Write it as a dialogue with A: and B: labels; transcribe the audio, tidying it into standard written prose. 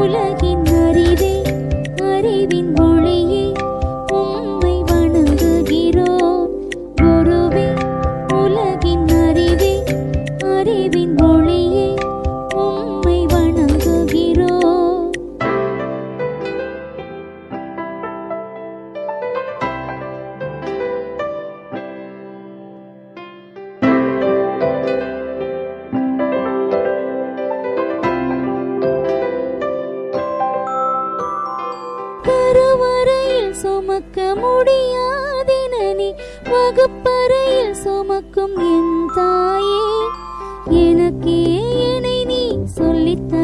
A: உலகின் அறிவே அறிவின் மொழியே உம்மை வணங்குகிறோம் குருவே உலகின் அறிவே அறிவின் மொழியே உம்மை வணங்குகிறோம். கருவறையில் சுமக்க முடியாதெனி வகுப்பறையில் சுமக்கும் என் தாயே எனக்கே என்னை நீ சொல்லித்த